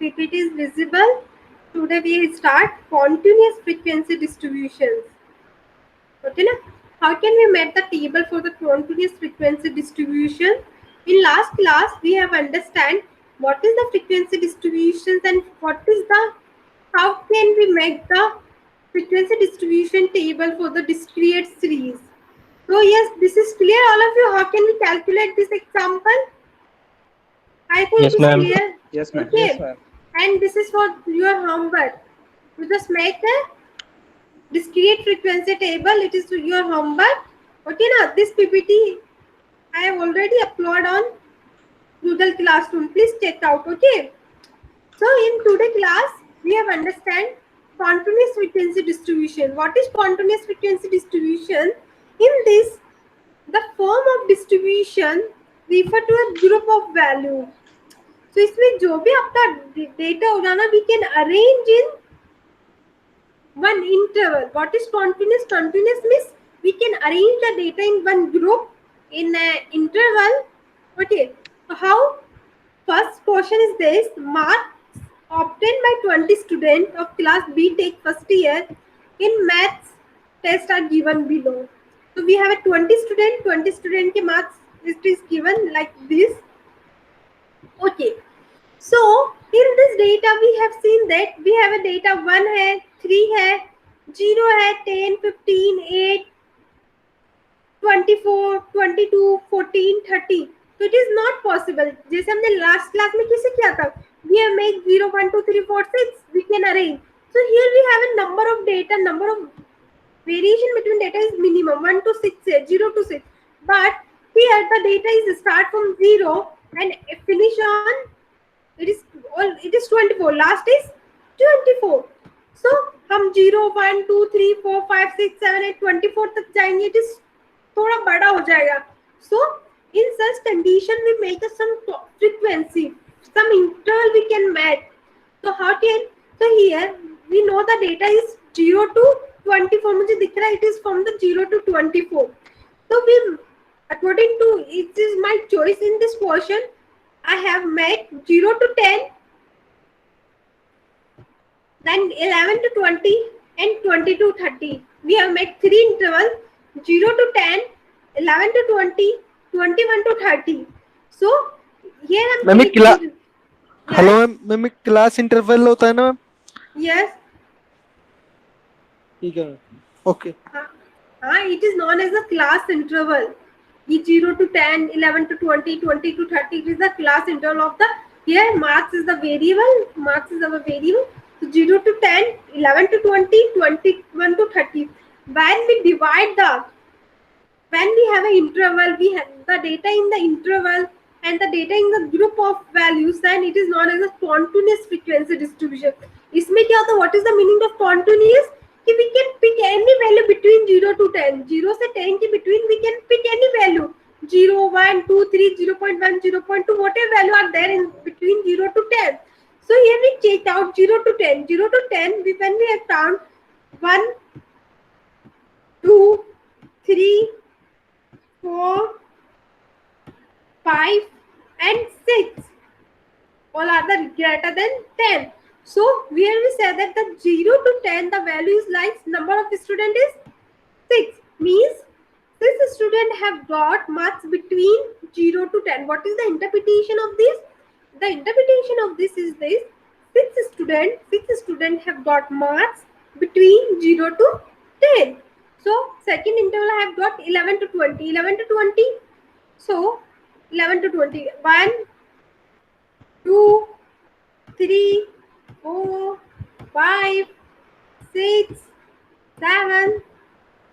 PPT is visible. Today we start continuous frequency distributions. Okay, na? How can we make the table for the continuous frequency distribution? In last class, we have understand what is the frequency distributions and what is the how can we make the frequency distribution table for the discrete series. So yes, this is clear all of you. How can we calculate this example? I think Yes, it's ma'am. clear. Yes, ma'am. Okay. And this is for your homework. You just make a discrete frequency table. It is your homework. Okay, now this PPT I have already uploaded on Google Classroom. Please check out. Okay. So in today class, we have understand continuous frequency distribution. What is continuous frequency distribution? In this, the form of distribution refer to a group of value. So इसमें जो भी आपका data होगा ना, we can arrange in one interval. What is continuous? Continuous means we can arrange the data in one group in an interval. Okay. So how? First question is this: marks obtained by 20 students of class B Tech first year in maths test are given below. So we have a 20 student. 20 student के marks list is given like this. Okay. So in this data we have seen that we have a data 1 है, 3 है, 0 है, 10, 15, 8, 24, 22, 14, 30. So it is not possible. जैसे हमने last class में कैसे किया था? We have made 0, 1, 2, 3, 4, 6. We can arrange. So here we have a number of data. Number of variation between data is minimum 1 to 6, 0 to 6. But here the data is start from 0 and finish on it is 24. Last is 24. So हम 0, 1, 2, 3, 4, 5, 6, 7, 8, 24 तक जाएंगे. It is थोड़ा बड़ा हो जाएगा. So in such condition we make some frequency, some interval we can match. So how can? So here we know the data is 0 to 24. मुझे दिख रहा है it is from the 0 to 24. So we according to it is my choice in this portion. I have made 0 to 10, then 11 to 20, and 20 to 30. We have made three intervals: 0 to 10, 11 to 20, 21 to 30. So here I'm hello ma'am, class interval होता है ना ma'am? Yes. ठीक है. Okay. It is known as a class interval. 0 to 10, 11 to 20, 20 to 30. It is the class interval of the. Here marks is the variable. Marks is our variable. So 0 to 10, 11 to 20, 21 to 30. When we divide when we have an interval, we have the data in the interval and the data in the group of values, then it is known as a continuous frequency distribution. इसमें क्या होता है? What is the meaning of continuous? कि we can pick any value between 0 to 10. 0 से 10 के between we can pick any value. 0, 1, 2, 3, 0.1, 0.2, whatever value are there in between 0 to 10. So here we check out 0 to 10. 0 to 10, when we have found 1, 2, 3, 4, 5, and 6. All are the greater than 10. So where we say that the 0 to 10, the value is like number of student is 6. Means 6 students have got marks between 0 to 10. What is the interpretation of this? The interpretation of this is this: 6 students have got marks between 0 to 10. So second interval I have got 11 to 20. 11 to 20. So 11 to 20. 1, 2, 3, 4, 5, 6, 7,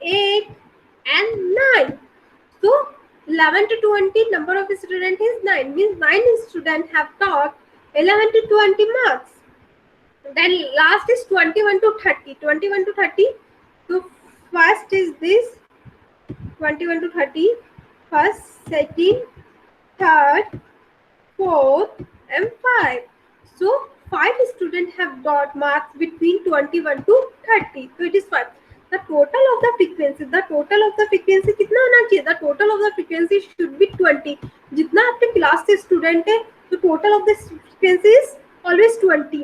8, and 9. So 11 to 20 number of students is 9. Means 9 students have got 11 to 20 marks. Then last is 21 to 30. 21 to 30. So first is this 21 to 30. First, second, third, fourth, and 5. So 5 students have got marks between 21 to 30. So it is 5. The total of the frequency कितना होना चाहिए? The total of the frequency should be 20. जितना आपके class से student है, तो total of the frequency is always 20.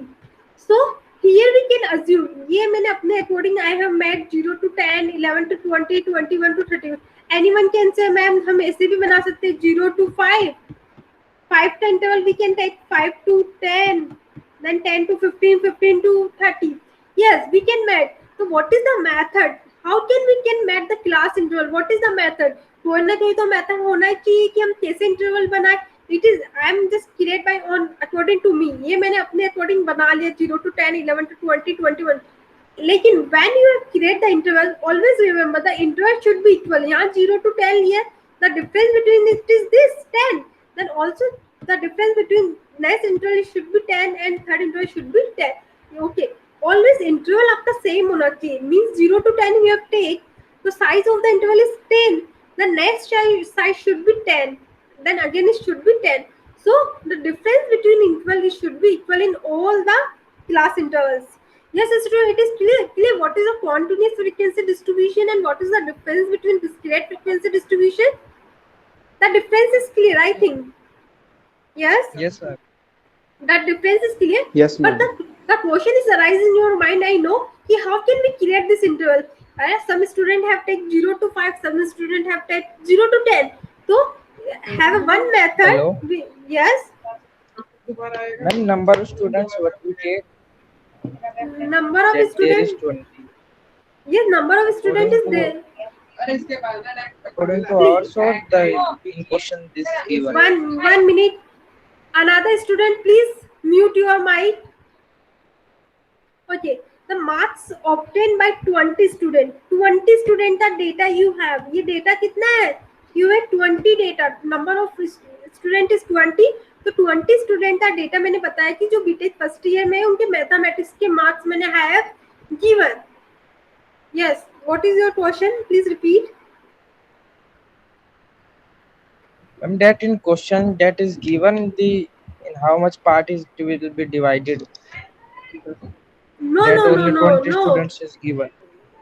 So here we can assume, ये मैंने अपने according I have made 0 to 10, 11 to 20, 21 to 30. Anyone can say ma'am हम ऐसे भी बना सकते हैं 0 to 5. 5 to interval we can take 5 to 10, then 10 to 15, 15 to 30. Yes, we can match. So what is the method? How can we can match the class interval? What is the method? कोई ना कोई तो method होना चाहिए कि हम कैसे interval बनाए. It is I am just create by on according to me. ये मैंने अपने अकॉर्डिंग बना लिया 0 to 10, 11 to 20, 21. लेकिन when you create the interval, always remember the interval should be equal. यहाँ 0 to 10 लिया, the difference between it is this 10. Then also the difference between next interval should be 10 and third interval should be 10. Okay, always interval आपका same होना चाहिए. Means 0 to 10 you have take, the size of the interval is 10. The next size should be 10. Then again it should be 10. So the difference between interval should be equal in all the class intervals. Yes, student, it is clear what is a continuous frequency distribution and what is the difference between discrete frequency distribution. The difference is clear, I think. Yes. Yes, sir. That difference is clear. Yes, But ma'am. the question is arise in your mind. I know. कि how can we create this interval? Some student have take 0 to 5. Some student have take 0 to 10. So have one method. Hello? Yes. Ma'am, number of students what we take, Number of that there is students. 20. Yes, number of student is there. According to our source, the in question this given. One minute. Another student, please mute your mic. Okay. The marks obtained by 20 student. 20 student का data you have. ये data कितना है? You have 20 data. Number of student is 20. तो 20 student का data मैंने बताया कि जो बीटेक फर्स्ट ईयर में उनके मैथमेटिक्स के मार्क्स मैंने have given. Yes. What is your question? Please repeat. That in question that is given the in how much part is will be divided. No, that no, only no, 20 no, no. students is given.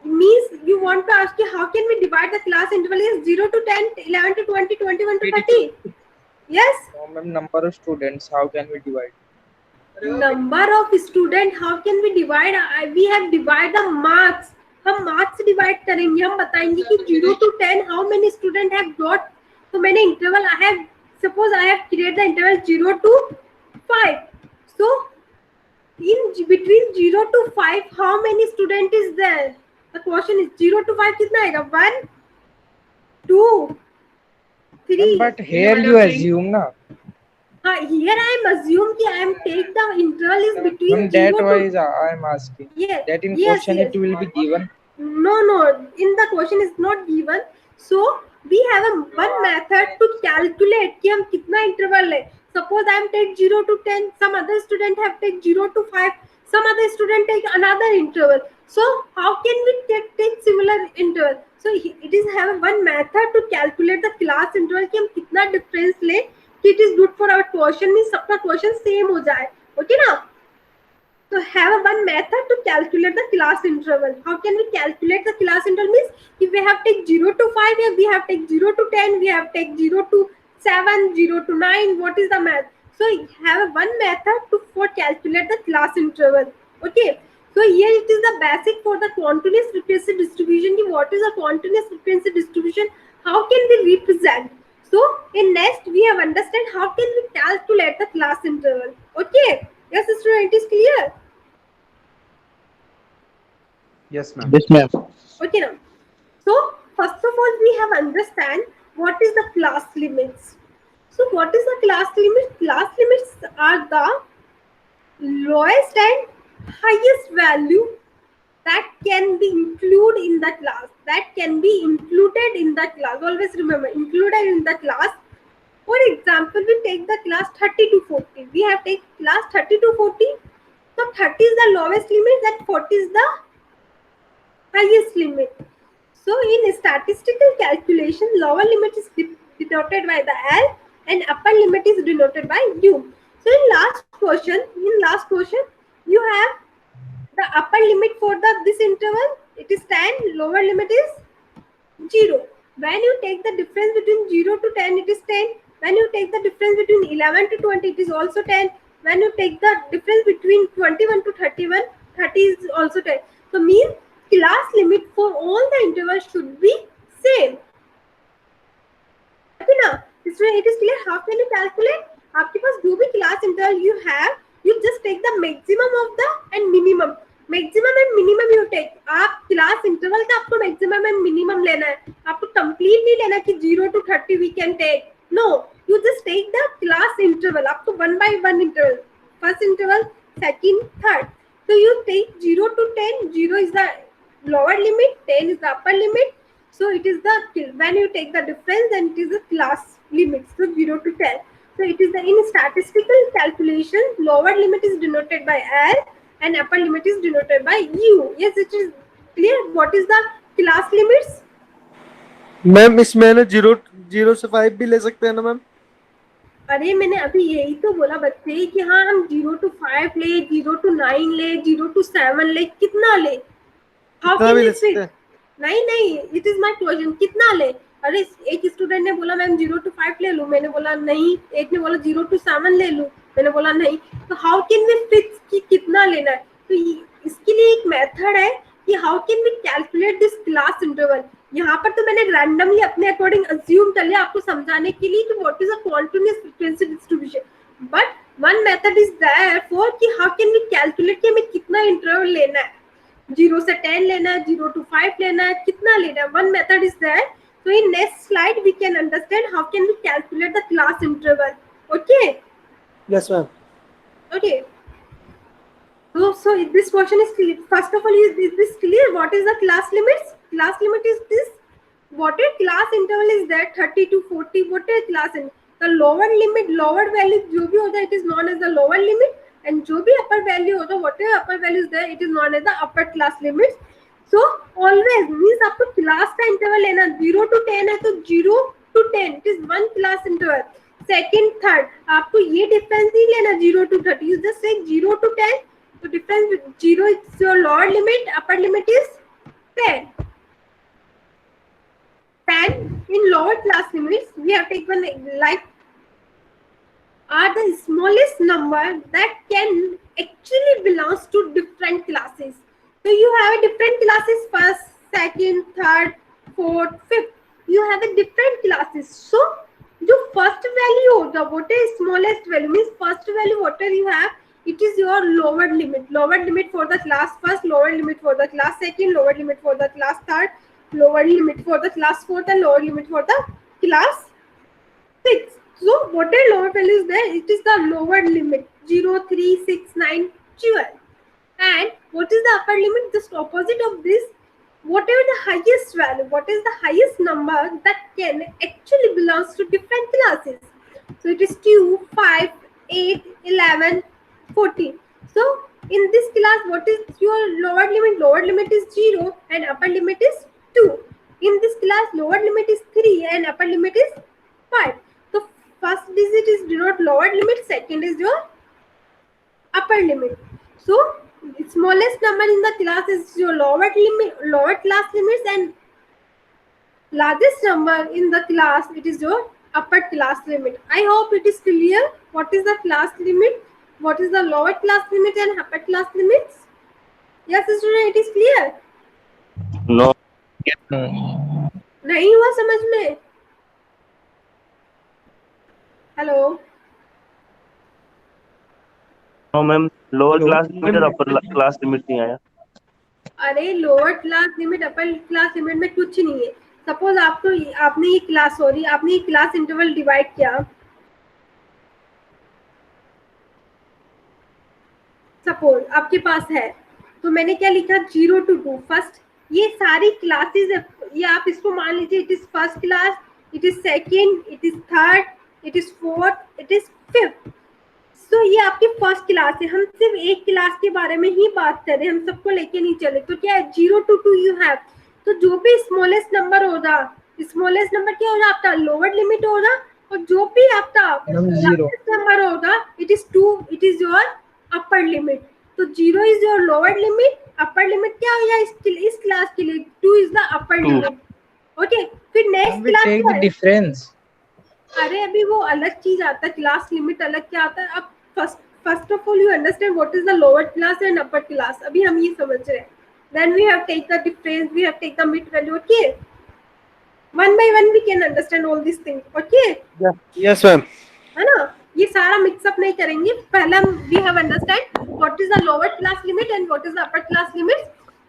Means you want to ask how can we divide the class interval is 0 to 10, 11 to 20, 21 to 30? Yes. No, ma'am, number of students how can we divide? Number of student how can we divide? We have divide the marks. हम marks divide करेंगे. हम बताएंगे कि 0 to 10 how many student have got. तो मैंने interval I have suppose I have created the interval 0 to 5. So in between 0 to 5 how many student is there? The question is 0 to 5 कितना आएगा? 1, 2, 3. But here you assume na. Here I am assume कि I am take the interval is between Ma'am, 0 that to. wise I am asking. Yes. That in Yes, question yes. it will be given. No, in the question is not given. So we have one method to calculate कि हम कितना interval है. Suppose I am take 0 to 10. Some other student have take 0 to 5. Some other student take another interval. So how can we take similar interval? So it is have one method to calculate the class interval कि हम कितना difference ले कि it is good for our question means सबका question same हो जाए. Okay ना? So have one method to calculate the class interval. How can we calculate the class interval? Means if we have take 0 to 5, we have take 0 to 10, we have take 0 to 7, 0 to 9. What is the math? So have one method for calculate the class interval. Okay. So here it is the basic for the continuous frequency distribution. What is a continuous frequency distribution? How can we represent? So in next we have understand how can we calculate the class interval. Okay. Yes, student, it is clear. Yes, ma'am. Yes, ma'am. Okay now. So first of all we have understand what is the class limits. So what is the class limit? Class limits are the lowest and highest value that can be included in the class. That can be included in the class. Always remember, included in the class. For example, we take the class 30 to 40. We have take class 30 to 40. So 30 is the lowest limit, that 40 is the highest limit. So in statistical calculation, lower limit is denoted by the L and upper limit is denoted by U. So in last question, you have the upper limit for this interval. It is 10. Lower limit is 0. When you take the difference between 0 to 10, it is 10. When you take the difference between 11 to 20, it is also 10. when you take the difference between 21 to 31, 30 is also 10. So means class limit for all the intervals should be same. Okay ना? इसमें it is clear. How can you calculate? आपके पास जो भी class interval you have, you just take the maximum of the and minimum. Maximum and minimum you take. आप class interval का आपको maximum and minimum लेना है. आपको complete नहीं लेना कि 0 to 30 we can take. No, you just take the class interval. आपको 1 by 1 interval. First interval, second, third. So you take 0 to 10. 0 is the lower limit. 10 is the upper limit. So it is the when you take the difference, then it is the class limit. So 0 to 10. So it is the in statistical calculation, lower limit is denoted by L and upper limit is denoted by U. Yes, it is clear. What is the class limits? Ma'am इसमें ना 0 से 5 भी ले सकते हैं ना ma'am? अरे मैंने अभी यही तो बोला बच्चे कि हाँ हम 0 to 5 ले, 0 to 9 ले, 0 to 7 ले, कितना ले? How कितना can भी we ले सकते fit? हैं? नहीं, इट इज माई क्वेश्चन, कितना ले? अरे एक स्टूडेंट ने बोला मैम 0 to 5 ले लूं, मैंने बोला नहीं. एक ने बोला 0 to 7 ले लूं, मैंने बोला नहीं. तो हाउ कैन वी फिक्स कि कितना लेना है? तो इसके लिए एक मेथड है कि how can we calculate this class interval. यहाँ पर तो मैंने रैंडमली अपने अकॉर्डिंग अज्यूम कर लिया आपको समझाने के लिए कि what is a continuous frequency distribution. But one method is there for कि हाउ कैन वी कैलकुलेट कि हमें कितना इंटरवल लेना है. 0 से 10 लेना है, 0 to 5 लेना है, कितना लेना है? One method is there. So in next slide we can understand how can we calculate the class interval. Okay. Yes ma'am. Okay. So this question is clear. First of all, is this clear? What is the class limits? Class limit is this. What a class interval is that 30 to 40. What a class in the lower limit, lower value जो भी होता है, it is known as the lower limit, and जो भी upper value होता है, whatever upper value is there, it is known as the upper class limits. So always means आपको class का interval लेना. 0 to 10 है तो 0 to 10 it is one class interval. Second, third आपको ये difference नहीं लेना 0 to 30. You just say 0 to 10. So difference with 0 is your lower limit, upper limit is 10. 10 in lower class limits we have taken like are the smallest number that can actually belongs to different classes. So you have a different classes, first, second, third, fourth, fifth. You have a different classes. So जो first value होगा, what is smallest value means first value whatever you have, it is your lower limit. Lower limit for the class first, lower limit for the class second, lower limit for the class third, lower limit for the class fourth, and lower limit for the class sixth. So whatever lower value is there, it is the lower limit 0, 3, 6, 9, 12. And what is the upper limit? Just opposite of this, whatever the highest value, what is the highest number that can actually belongs to different classes. So it is 2, 5, 8, 11, 14. So in this class, what is your lower limit? Lower limit is 0 and upper limit is 2. In this class, lower limit is 3 and upper limit is 5. So first digit is denote lower limit, second is your upper limit. So smallest number in the class is your lower limit, lower class limits, and largest number in the class, it is your upper class limit. I hope it is clear what is the class limit, what is the lower class limit and upper class limits. Yes student, it is clear. No. नहीं हुआ समझ में? Hello No, ma'am. Lower Hello. class limit और upper class limit नहीं आया. अरे lower class limit upper class limit में कुछ नहीं है. सपोज आपने ये क्लास आपने ये क्लास इंटरवल डिवाइड किया. सपोज आपके पास है तो मैंने क्या लिखा 0 to 2 फर्स्ट. ये सारी क्लासेस ये आप इसको मान लीजिए it is first class, it is second, it is third, it is fourth, it is fifth. तो ये आपकी फर्स्ट क्लास है. हम सिर्फ एक क्लास के बारे में ही बात कर रहे हैं, हम सबको लेके नहीं चले. तो क्या है 0 to 2 यू हैव. तो जो भी स्मॉलेस्ट नंबर होगा, स्मॉलेस्ट नंबर क्या होगा आपका लोअर लिमिट होगा, और जो भी आपका लार्जेस्ट नंबर होगा it is 2, it is your upper limit. तो 0 is your lower limit, upper limit क्या होगा इस क्लास के लिए 2 is the upper limit. Okay, फिर next class take the difference. अरे अभी वो अलग चीज आता है, क्लास लिमिट अलग क्या आता है. अब first of all you understand what is the lower class and upper class. अभी हम ये समझ रहे हैं. Then we have take the difference, we have take the mid value. Okay. One by one we can understand all these things. Okay. Yes, ma'am. है ना, ये सारा मिक्सअप नहीं करेंगे. पहला we have understand what is the lower class limit and what is the upper class limit.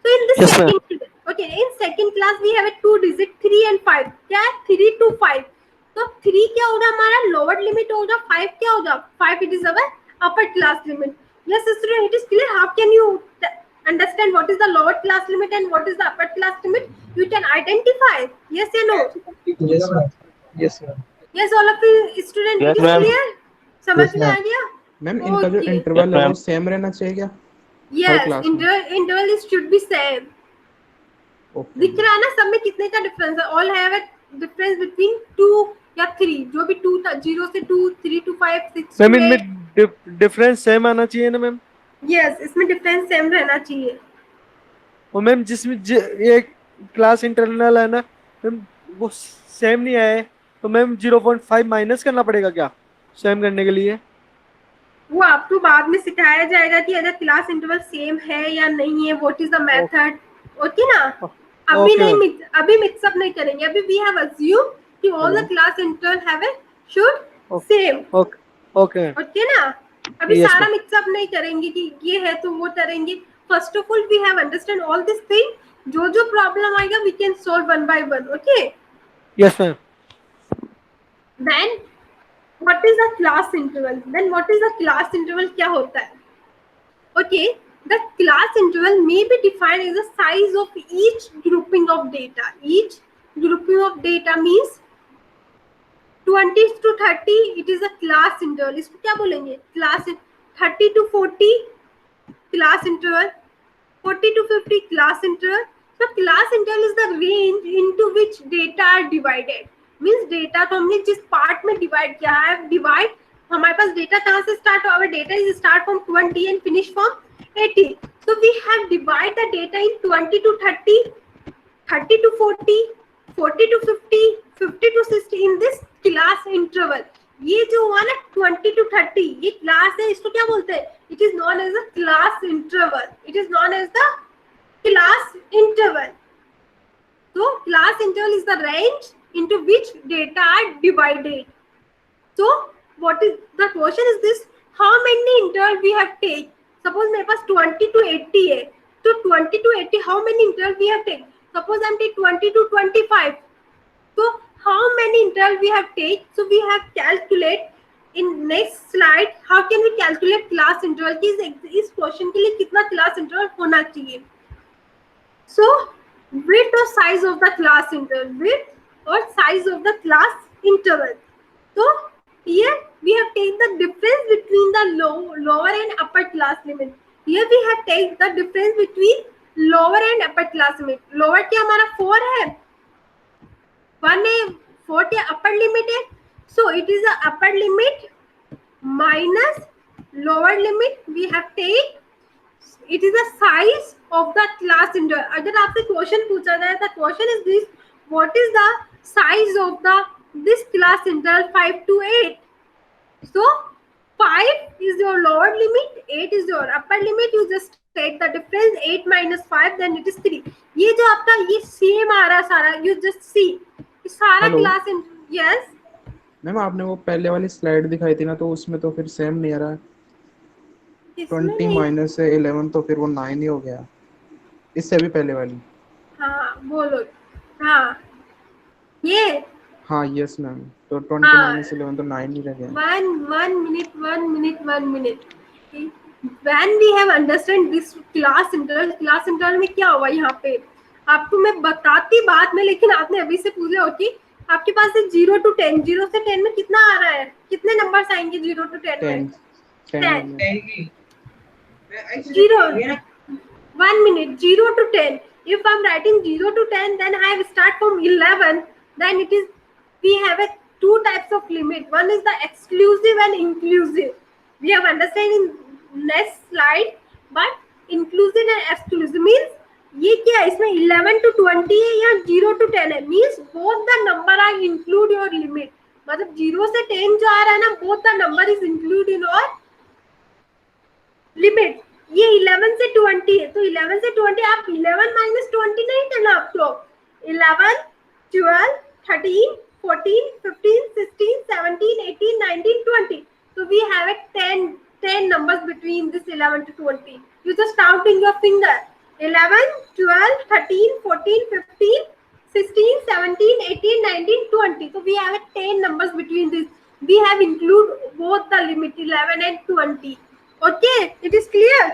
So in the Yes, ma'am. Second, okay, in second class we have 2 digit 3 and 5. क्या है? 3 to 5. तो 3 क्या होगा हमारा lower limit होगा, 5 क्या होगा? 5 it is our upper class limit. Yes student, it is clear. How can you understand what is the lower class limit and what is the upper class limit? You can identify. Yes or no? Yes, ma'am. Yes, ma'am. Yes, all of you student, Yes, it is ma'am. clear. समझ Yes, में आ ma'am. गया? Ma'am इनका जो Okay. Interval है Yes, वो ma'am. Same रहना चाहिए क्या? Yes, class में? interval is should be same. Okay दिख रहा है ना सब में कितने का डिफरेंस है? All have a difference between 2 या 3. जो भी 2 था, 0 से 2, 3 to 5, 6 मैम to 8. इनमें डिफरेंस सेम आना चाहिए ना मैम. Yes, इसमें डिफरेंस सेम रहना चाहिए. और मैम जिसमें ये क्लास इंटरनल है ना मैम, वो सेम नहीं आए तो मैम 0.5 माइनस करना पड़ेगा क्या सेम करने के लिए? वो आपको बाद में सिखाया जाएगा कि अगर क्लास इंटरवल सेम है या नहीं है, what is the method. Okay ना, अभी Okay, नहीं ma'am. अभी मिक्सअप नहीं करेंगे. अभी वी हैव अज्यूम कि all the class interval have a should same. Okay okay okay ना, अभी Yes, सारा ma'am. मिक्सअप नहीं करेंगे कि ये है तो वो करेंगे. First of all we have understand all this thing. जो जो प्रॉब्लम आएगा we can solve one by one. Okay, yes ma'am. Then what is the class interval? Then what is the class interval? क्या होता है? Okay, the class interval may be defined as the size of each grouping of data. Each grouping of data means 20 to 30 it is a class interval. इसको क्या बोलेंगे? Class. 30 to 40 class interval, 40 to 50 class interval. So class interval is the range into which data are divided. Means data तो हमने जिस part में divide किया है, divide हमारे पास डेटा कहाँ से स्टार्ट हो? our data is start from 20 and finish from 80. So we have divide the data in 20 to 30, 30 to 40, 40 to 50, 50 to 60 in this class interval. ये जो हुआ ना 20 to 30 ये क्लास है. इसको क्या बोलते हैं? It is known as the class interval. It is known as the class interval. So class interval is the range into which data are divided. So what is the question is this? How many interval we have take? Suppose मेरे पास 20 to 80 है, तो 20 to 80 how many interval we have take? Suppose I'm take 20 to 25. So how many interval we have take? So we have calculate in next slide. How can we calculate class interval? कि इस question के लिए कितना class interval होना चाहिए? So width or size of the class interval, width or size of the class interval. So here we have taken the difference between the lower and upper class limit. Here we have taken the difference between lower and upper class limit. Lower क्या हमारा 4 है, 1 है, 4 क्या upper limit है. So it is the upper limit minus lower limit we have taken. It is the size of the class interval. अगर आपसे question पूछा जाए the question is this: what is the size of the this class interval 5 to 8? So 5 is your lower limit, 8 is your upper limit. You just take the difference, 8 minus 5, then it is 3. ये जो आपका ये same आ रहा सारा, you just see सारा Hello. Class. Yes ma'am आपने वो पहले वाली स्लाइड दिखाई थी ना तो उसमें तो फिर सेम नहीं आ रहा है. 20 माइनस से 11 तो फिर वो 9 ही हो गया. इससे भी पहले वाली. हाँ बोलो. हाँ ये हाँ यस मैम. तो 20 हाँ. माइनस 11 तो 9 ही रह गया. one minute. When we have understand this class interval में क्या हुआ यहाँ पे आपको मैं बताती बाद में, लेकिन आपने अभी से पूछा हो कि आपके पास से 0 to 10, 0 से 10 में कितना आ रहा है? कितने नंबर्स आएंगे 0 to 10 में? 10. 0. 1 minute. 0 to 10. If I'm writing 0 to 10, then I have start from 11. Then it is we have a 2 types of limit. One is the exclusive and inclusive. We have understand in next slide. But inclusive and exclusive means ये क्या है? इसमें 11 to 20 है या 0 to 10 है? Means both the number are include your limit. मतलब 0 से 10 जो आ रहा है ना, both the number is include in your limit ये 11 से 20 है, तो 11 से 20 आप 11 माइनस 20 नहीं करना आपको, 11 12 13 14 15 16 17 18 19 20, so we have a 10 numbers between this 11 to 20. You just count in your finger, 11 12 13 14 15 16 17 18 19 20, so we have a 10 numbers between this. We have include both the limit 11 and 20. Okay, it is clear.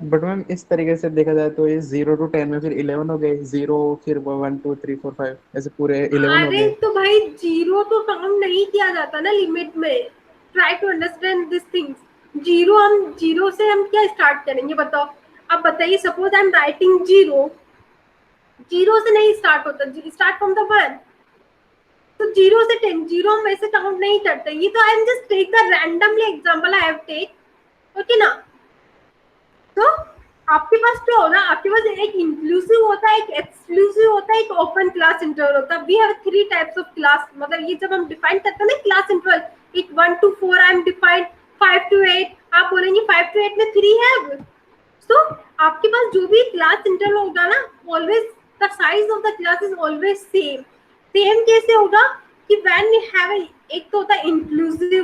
But ma'am इस तरीके से देखा जाए तो ये 0 to 10 में फिर 11 हो गए, 0 फिर 1 2 3 4 5 ऐसे पूरे 11 हो अरे गए। तो भाई जीरो तो काउंट नहीं किया जाता ना लिमिट में, try to understand this things. Zero, हम जीरो से हम क्या स्टार्ट करेंगे बताओ। अब बताइए, suppose I am writing zero, zero से नहीं स्टार्ट होता, स्टार्ट फ्रॉम द 1, तो जीरो से 10, जीरो हम वैसे काउंट नहीं करते। ये तो I am just take the randomly example I have take, okay ना। तो आपके पास क्या होगा, आपके पास एक इंक्लूसिव होता है, एक एक्सक्लूसिव होता है, एक ओपन क्लास इंटरवल होता है। We have 3 types of class, मतलब ये जब हम डिफाइन करते हैं ना क्लास इंटरवल, एक 1 to 4 I am defined, 5 to 8 आप बोलेंगे 5 to 8 में 3 है। तो आपके पास जो भी क्लास इंटरवल होगा ना, always the size of the class is always same. Same कैसे होगा कि व्हेन वी हैव एक तो होता है इंक्लूसिव,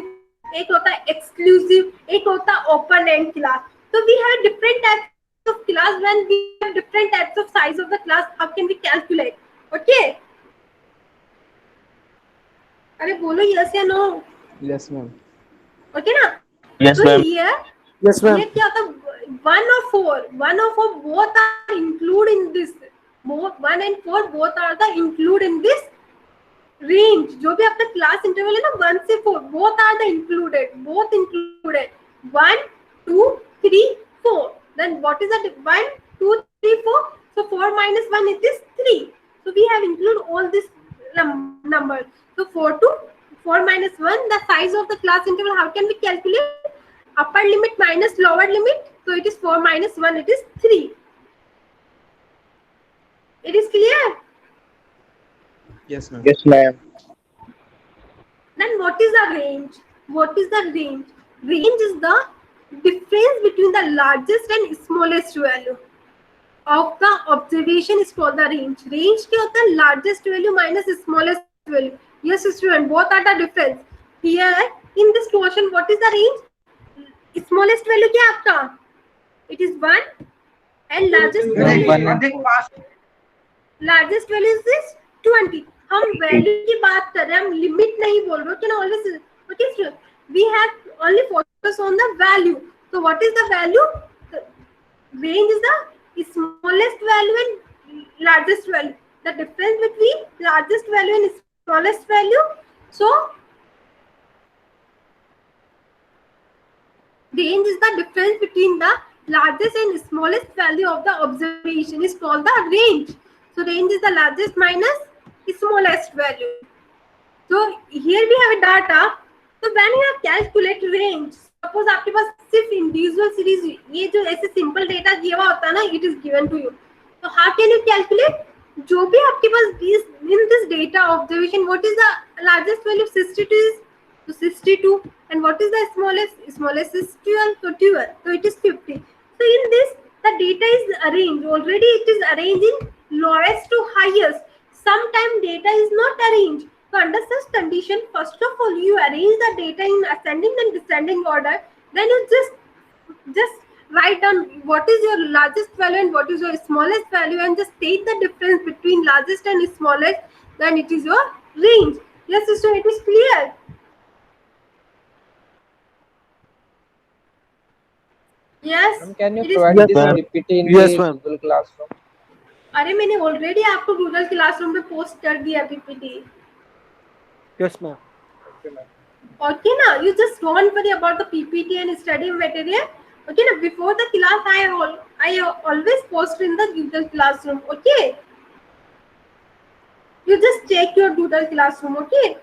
एक होता है एक्सक्लूसिव, एक होता है ओपन एंड क्लास। तो we have different types of class. When we have different types of size of the class, how can we calculate? Okay, अरे बोलो yes या no? Yes ma'am. Okay ना? Yes, So ma'am. here, yes ma'am. ये क्या होता है, 1 और 4 both are include in this, both 1 and 4 both are the include in this range। जो भी आपका क्लास इंटरवल है ना 1 से 4, both are the included, both included 1 2 3 4। Then what is that 1 2 3 4? So 4 minus 1 it is 3, so we have include all this numbers। So 4 minus 1, the size of the class interval, how can we calculate? Upper limit minus lower limit, so it is 4 minus 1, it is 3। It is clear? Yes ma'am. Yes, ma'am. Then what is the range? What is the range? Range is the difference between the largest and smallest value of the observation is called the range। Range क्या होता है? Largest value minus smallest value। Yes student, both are the difference। Here in this question, what is the range? Smallest value क्या है आपका? It is 1 and largest value, largest value is 20। हम value की बात कर रहे हैं, हम लिमिट नहीं बोल रहे, ना always. Okay, we have only focus on the value. तो what is the value? Range is the smallest value and largest value, the difference between largest value and smallest value. So range is the difference between the largest and smallest value of the observation is called the range। So range is the largest minus smallest value। So here we have a data। So when you have calculate range, suppose आपके पास सिर्फ individual series, ये जो ऐसे simple data दिया हुआ होता है ना, it is given to you। So how can you calculate? जो भी आपके पास in this data observation, what is the largest value? 62 is, so 62, and what is the smallest? Smallest is 12, so 12, so it is 50। So in this, the data is arranged already, it is arranged in lowest to highest। Sometimes data is not arranged, so under such condition, first of all you arrange the data in ascending and descending order, then you just write down what is your largest value and what is your smallest value, and just take the difference between largest and smallest, then it is your range। Yes sister, it is clear? Yes, Ma'am, can you it is provide Yes, this ma'am. PPT in Yes, the ma'am. Google Classroom? अरे मैंने already आपको Google classroom पे post कर दिया PPT. Yes ma'am. Okay, ma'am. Okay ना, you just don't worry about the PPT and study material। Okay ना, before the class I always post in the Google Classroom। Okay, you just check your Google Classroom। Okay,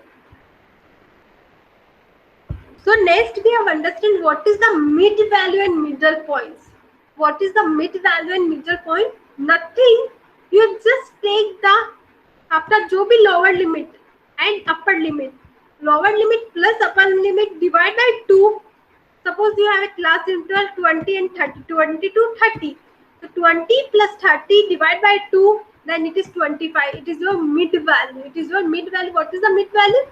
so next we have understand what is the mid value and middle points। What is the mid value and middle point? Nothing, you just take the आपका जो भी lower limit and upper limit, lower limit plus upper limit divide by 2, suppose you have a class interval 20 and 30, 20 to 30. So 20 plus 30 divided by 2, then it is 25. It is your mid value. It is your mid value. What is the mid value?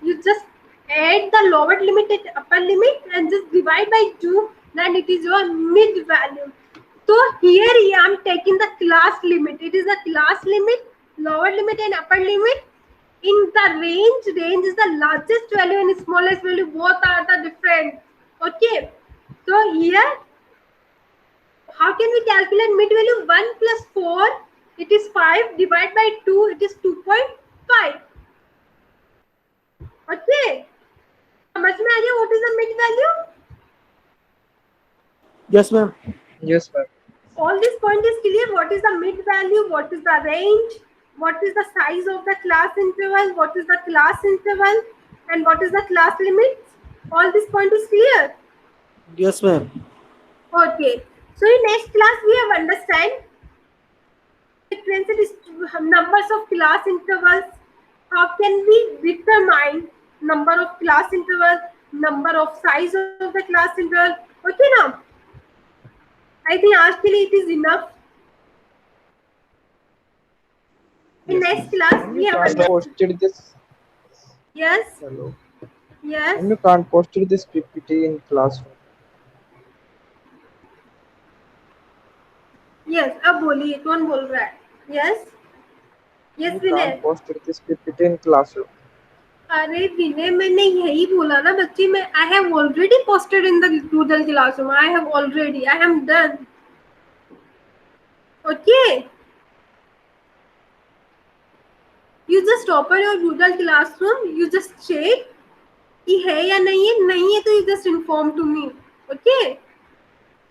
You just add the lower limit and upper limit and just divide by 2, then it is your mid value. So here I am taking the class limit. It is a class limit, lower limit and upper limit. In the range is the largest value and smallest value, both are the different. Okay, so here how can we calculate mid value? 1 plus 4, it is 5, divided by 2, it is 2.5. Okay, समझ में आ गया what is the mid value? Yes, ma'am. Yes, ma'am. All this point is clear. What is the mid value? What is the range? What is the size of the class interval? What is the class interval? And what is the class limit? All this point is clear. Yes, ma'am. Okay. So in next class we have understand different numbers of class intervals. How can we determine number of class intervals, number of size of the class interval? Okay now. I think actually it is enough. In next class we You have can't posted this. yes, Hello. yes, And you can't post this PPT in classroom. yes. अब बोलिए कौन बोल रहा है? Yes, yes You Vinay. can't post this PPT in classroom. अरे विनय मैंने यही बोला ना बच्चे मैं I have already posted in the Google Classroom. I am done. Okay. You just open your Google Classroom. You just check कि है या नहीं है तो you just inform to me. Okay.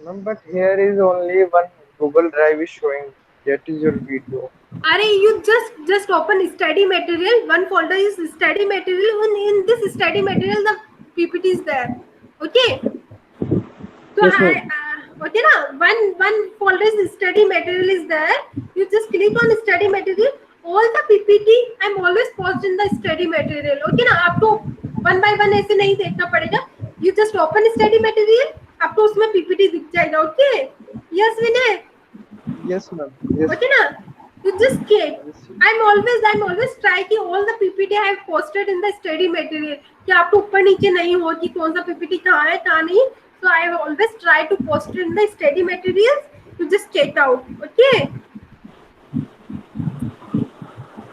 No, but here is only one Google Drive is showing. That is your video. अरे you just open study material. One folder is study material. In this study material the PPT is there. Okay. So Yes, ma'am. okay na, one folder is study material is there. You just click on study material. All the PPT I'm always post in the study material. Okay ना, आपको one by one ऐसे नहीं देखना पड़ेगा. You just open study material. आपको उसमें PPT दिख जाएगा. Okay. Yes विनय. Yes, ma'am. Yes. Okay ना. You just check. I'm always try कि all the PPT I have posted in the study material. कि आपको ऊपर नीचे नहीं हो कि कौन सा PPT कहाँ है कहाँ नहीं. So I have always try to post it in the study materials. You just check out. Okay.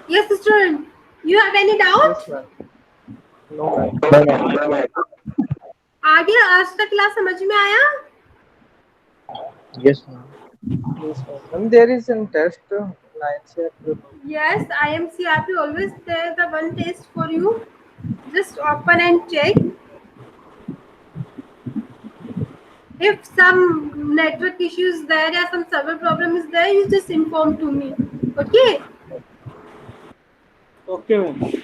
Yes, student. You have any doubt? Yes, ma'am. No, ma'am. आगे आज तक क्लास समझ में आया? Yes, ma'am. Yes, ma'am. And there is a test 9 Yes, I am CRP. Always there the one test for you. Just open and check. If some network issue is there or some server problem is there, you just inform to me. Okay. Okay, ma'am.